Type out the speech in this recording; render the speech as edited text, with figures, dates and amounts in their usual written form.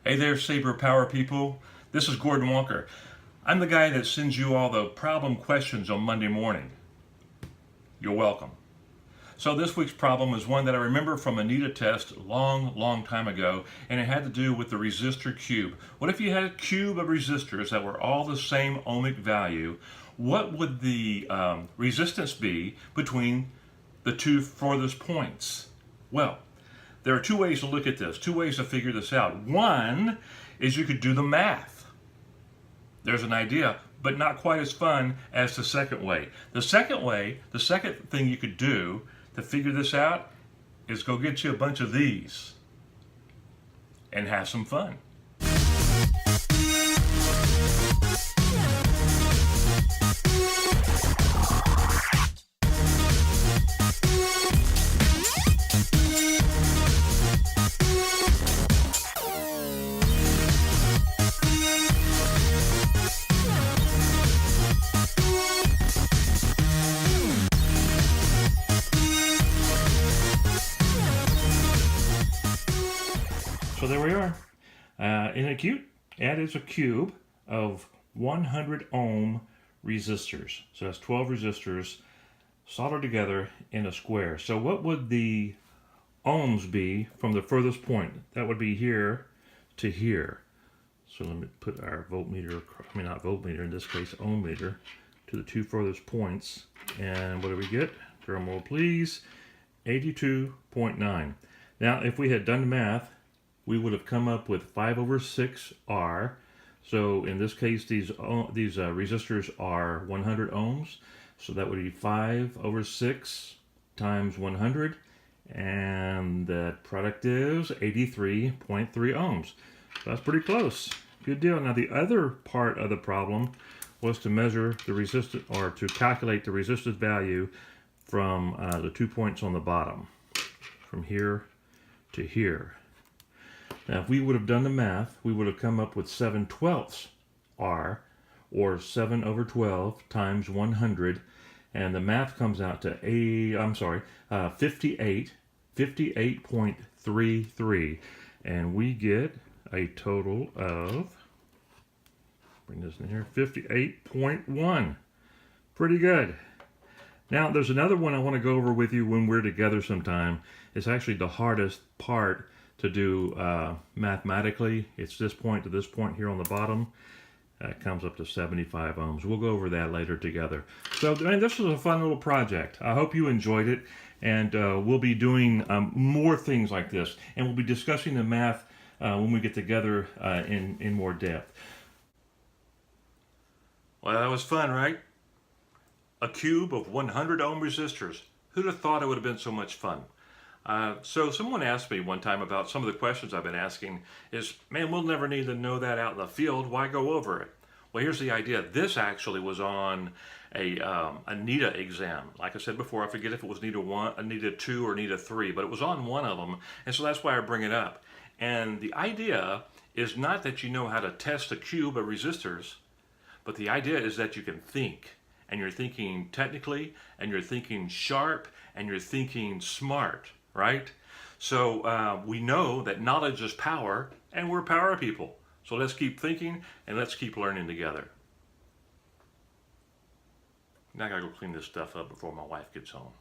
Hey there, Saber Power people. This is Gordon Walker. I'm the guy that sends you all the problem questions on Monday morning. You're welcome. So this week's problem is one that I remember from a NETA test long time ago, and it had to do with the resistor cube. What if you had a cube of resistors that were all the same ohmic value? What would the resistance be between the two furthest points? Well, there are two ways to look at this, two ways to figure this out. One is you could do the math. There's an idea, but not quite as fun as the second way. The second thing you could do to figure this out is go get you a bunch of these and have some fun. So there we are. That is a cube of 100 ohm resistors. So that's 12 resistors soldered together in a square. So what would the ohms be from the furthest point? That would be here to here. So let me put our voltmeter, not voltmeter, in this case ohm meter, to the two furthest points. And what do we get? Drum roll please. 82.9. Now if we had done the math, we would have come up with 5/6 R. So in this case, these resistors are 100 ohms. So that would be 5/6 times 100. And that product is 83.3 ohms. So that's pretty close. Good deal. Now the other part of the problem was to measure the resistance, or to calculate the resistance value from the 2 points on the bottom, from here to here. Now, if we would have done the math, we would have come up with 7/12 R, or 7/12 times 100, and the math comes out to 58.33, and we get a total of, bring this in here, 58.1. Pretty good. Now, there's another one I want to go over with you when we're together sometime. It's actually the hardest part to do mathematically. It's this point to this point here on the bottom. It comes up to 75 ohms. We'll go over that later together. So this was a fun little project. I hope you enjoyed it, and we'll be doing more things like this, and we'll be discussing the math when we get together in more depth. Well, that was fun, right? A cube of 100 ohm resistors. Who'd have thought it would have been so much fun? So someone asked me one time about some of the questions I've been asking is, man, we'll never need to know that out in the field. Why go over it? Well, here's the idea. This actually was on a NETA exam. Like I said before, I forget if it was NETA 1, NETA 2, or NETA 3, but it was on one of them, and so that's why I bring it up. And the idea is not that you know how to test a cube of resistors, but the idea is that you can think. And you're thinking technically, and you're thinking sharp, and you're thinking smart. Right? So we know that knowledge is power, and we're power people. So let's keep thinking, and let's keep learning together. Now I gotta go clean this stuff up before my wife gets home.